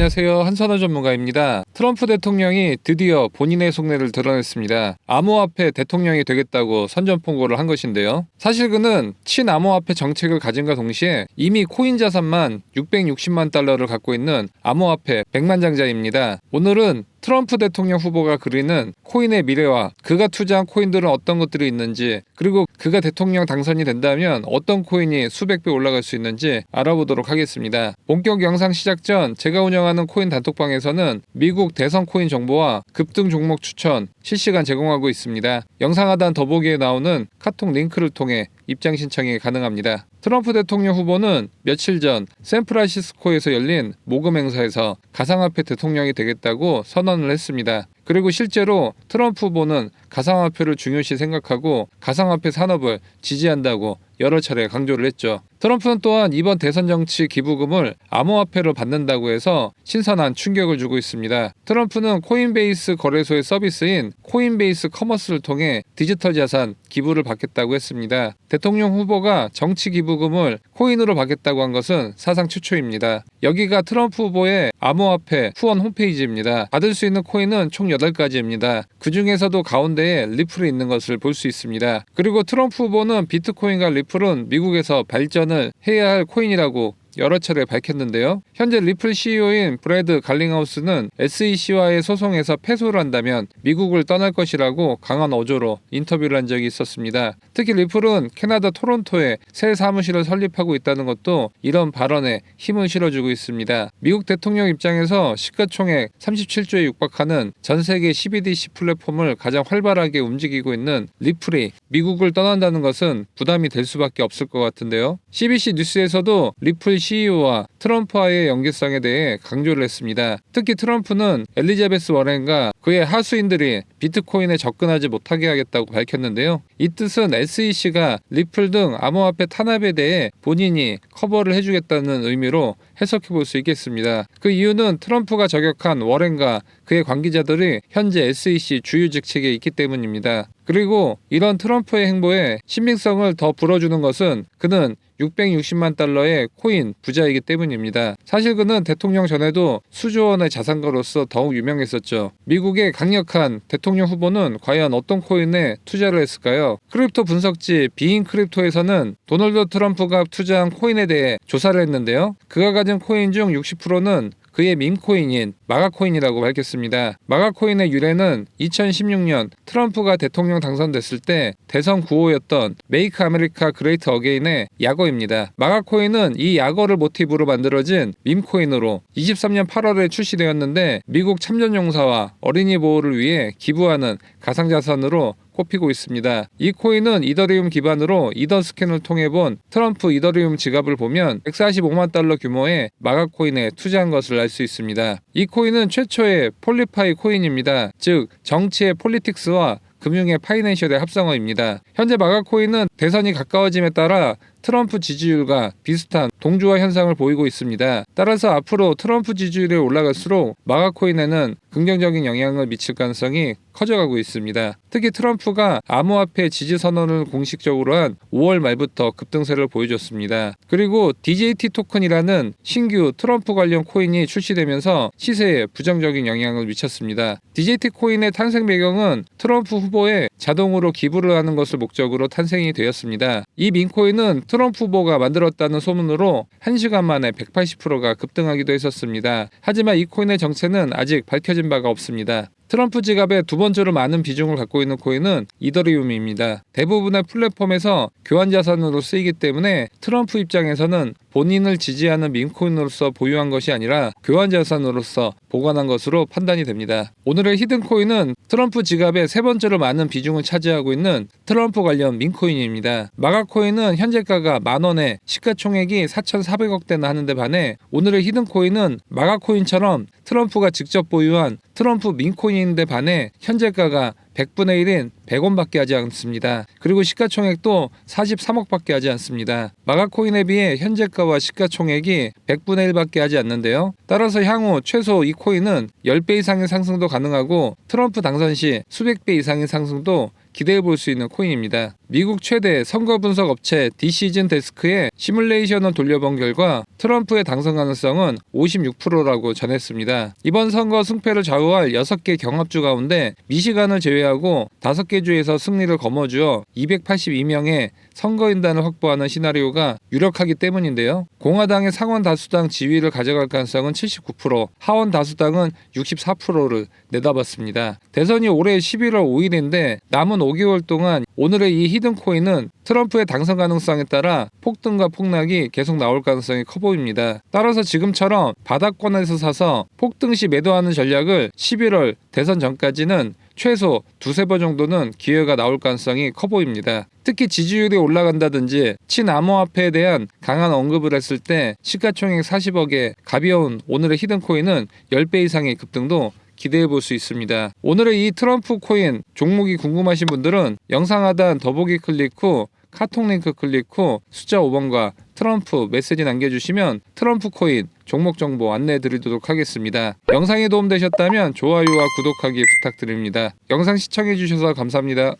안녕하세요. 한선호 전문가입니다. 트럼프 대통령이 드디어 본인의 속내를 드러냈습니다. 암호화폐 대통령이 되겠다고 선전포고를 한 것인데요. 사실 그는 친암호화폐 정책을 가진과 동시에 이미 코인 자산만 660만 달러를 갖고 있는 암호화폐 백만장자입니다. 오늘은 트럼프 대통령 후보가 그리는 코인의 미래와 그가 투자한 코인들은 어떤 것들이 있는지, 그리고 그가 대통령 당선이 된다면 어떤 코인이 수백 배 올라갈 수 있는지 알아보도록 하겠습니다. 본격 영상 시작 전 제가 운영하는 코인 단톡방에서는 미국 대선 코인 정보와 급등 종목 추천 실시간 제공하고 있습니다. 영상 하단 더보기에 나오는 카톡 링크를 통해 입장 신청이 가능합니다. 트럼프 대통령 후보는 며칠 전 샌프란시스코에서 열린 모금 행사에서 가상화폐 대통령이 되겠다고 선언을 했습니다. 그리고 실제로 트럼프 후보는 가상화폐를 중요시 생각하고 가상화폐 산업을 지지한다고 여러 차례 강조를 했죠. 트럼프는 또한 이번 대선 정치 기부금을 암호화폐로 받는다고 해서 신선한 충격을 주고 있습니다. 트럼프는 코인베이스 거래소의 서비스인 코인베이스 커머스를 통해 디지털 자산 기부를 받겠다고 했습니다. 대통령 후보가 정치 기부금을 코인으로 받겠다고 한 것은 사상 최초입니다. 여기가 트럼프 후보의 암호화폐 후원 홈페이지입니다. 받을 수 있는 코인은 총 8가지입니다. 그 중에서도 가운데에 리플이 있는 것을 볼 수 있습니다. 그리고 트럼프 후보는 비트코인과 리플은 미국에서 발전을 해야 할 코인이라고 여러 차례 밝혔는데요. 현재 리플 CEO인 브래드 갈링하우스는 SEC와의 소송에서 패소를 한다면 미국을 떠날 것이라고 강한 어조로 인터뷰를 한 적이 있었습니다. 특히 리플은 캐나다 토론토에 새 사무실을 설립하고 있다는 것도 이런 발언에 힘을 실어주고 있습니다. 미국 대통령 입장에서 시가총액 37조에 육박하는 전 세계 CBDC 플랫폼을 가장 활발하게 움직이고 있는 리플이 미국을 떠난다는 것은 부담이 될 수밖에 없을 것 같은데요. CBC 뉴스에서도 리플 CEO와 트럼프와의 연계성에 대해 강조를 했습니다. 특히 트럼프는 엘리자베스 워렌과 그의 하수인들이 비트코인에 접근하지 못하게 하겠다고 밝혔는데요. 이 뜻은 SEC가 리플 등 암호화폐 탄압에 대해 본인이 커버를 해주겠다는 의미로 해석해 볼 수 있겠습니다. 그 이유는 트럼프가 저격한 워렌과 그의 관계자들이 현재 SEC 주요 직책에 있기 때문입니다. 그리고 이런 트럼프의 행보에 신빙성을 더 불어주는 것은 그는 660만 달러의 코인 부자이기 때문입니다. 사실 그는 대통령 전에도 수조 원의 자산가로서 더욱 유명했었죠. 미국의 강력한 대통령 후보는 과연 어떤 코인에 투자를 했을까요? 크립토 분석지 비인크립토에서는 도널드 트럼프가 투자한 코인에 대해 조사를 했는데요. 그가 가진 코인 중 60%는 그의 밈코인인 마가코인이라고 밝혔습니다. 마가코인의 유래는 2016년 트럼프가 대통령 당선됐을 때 대선 구호였던 Make America Great Again의 약어입니다. 마가코인은 이 약어를 모티브로 만들어진 밈코인으로 23년 8월에 출시되었는데 미국 참전용사와 어린이 보호를 위해 기부하는 가상자산으로 꼽히고 있습니다. 이 코인은 이더리움 기반으로 이더 스캔을 통해 본 트럼프 이더리움 지갑을 보면 145만 달러 규모의 마가코인에 투자한 것을 알 수 있습니다. 이 코인은 최초의 폴리파이 코인입니다. 즉 정치의 폴리틱스와 금융의 파이낸셜의 합성어입니다. 현재 마가코인은 대선이 가까워짐에 따라 트럼프 지지율과 비슷한 동조화 현상을 보이고 있습니다. 따라서 앞으로 트럼프 지지율이 올라갈수록 마가코인에는 긍정적인 영향을 미칠 가능성이 커져가고 있습니다. 특히 트럼프가 암호화폐 지지 선언을 공식적으로 한 5월 말부터 급등세를 보여줬습니다. 그리고 DJT 토큰이라는 신규 트럼프 관련 코인이 출시되면서 시세에 부정적인 영향을 미쳤습니다. DJT 코인의 탄생 배경은 트럼프 후보에 자동으로 기부를 하는 것을 목적으로 탄생이 되었습니다. 이 민코인은 트럼프 후보가 만들었다는 소문으로 1시간 만에 180%가 급등하기도 했었습니다. 하지만 이 코인의 정체는 아직 밝혀진 바가 없습니다. 트럼프 지갑의 두 번째로 많은 비중을 갖고 있는 코인은 이더리움입니다. 대부분의 플랫폼에서 교환 자산으로 쓰이기 때문에 트럼프 입장에서는 본인을 지지하는 밈코인으로서 보유한 것이 아니라 교환 자산으로서 보관한 것으로 판단이 됩니다. 오늘의 히든코인은 트럼프 지갑의 세 번째로 많은 비중을 차지하고 있는 트럼프 관련 밈코인입니다. 마가코인은 현재가가 만원에 시가총액이 4,400억대나 하는데 반해 오늘의 히든코인은 마가코인처럼 트럼프가 직접 보유한 트럼프 밈코인인데 반해 현재가가 100분의 1인 100원밖에 하지 않습니다. 그리고 시가총액도 43억밖에 하지 않습니다. 마가코인에 비해 현재가와 시가총액이 100분의 1밖에 하지 않는데요. 따라서 향후 최소 이 코인은 10배 이상의 상승도 가능하고 트럼프 당선 시 수백 배 이상의 상승도 기대해 볼 수 있는 코인입니다. 미국 최대 선거 분석 업체 디시즌 데스크에 시뮬레이션을 돌려본 결과 트럼프의 당선 가능성은 56%라고 전했습니다. 이번 선거 승패를 좌우할 6개 경합주 가운데 미시간을 제외하고 5개 주에서 승리를 거머쥐어 282명의 선거인단을 확보하는 시나리오가 유력하기 때문인데요. 공화당의 상원 다수당 지위를 가져갈 가능성은 79%, 하원 다수당은 64%를 내다봤습니다. 대선이 올해 11월 5일인데 남은 5개월 동안 오늘의 이 히든코인은 트럼프의 당선 가능성에 따라 폭등과 폭락이 계속 나올 가능성이 커 보입니다. 따라서 지금처럼 바닥권에서 사서 폭등 시 매도하는 전략을 11월 대선 전까지는 최소 2-3번 정도는 기회가 나올 가능성이 커 보입니다. 특히 지지율이 올라간다든지 친암호화폐에 대한 강한 언급을 했을 때 시가총액 40억의 가벼운 오늘의 히든코인은 10배 이상의 급등도 기대해 볼 수 있습니다. 오늘의 이 트럼프 코인 종목이 궁금하신 분들은 영상 하단 더보기 클릭 후 카톡 링크 클릭 후 숫자 5번과 트럼프 메시지 남겨주시면 트럼프 코인 종목 정보 안내해 드리도록 하겠습니다. 영상이 도움되셨다면 좋아요와 구독하기 부탁드립니다. 영상 시청해 주셔서 감사합니다.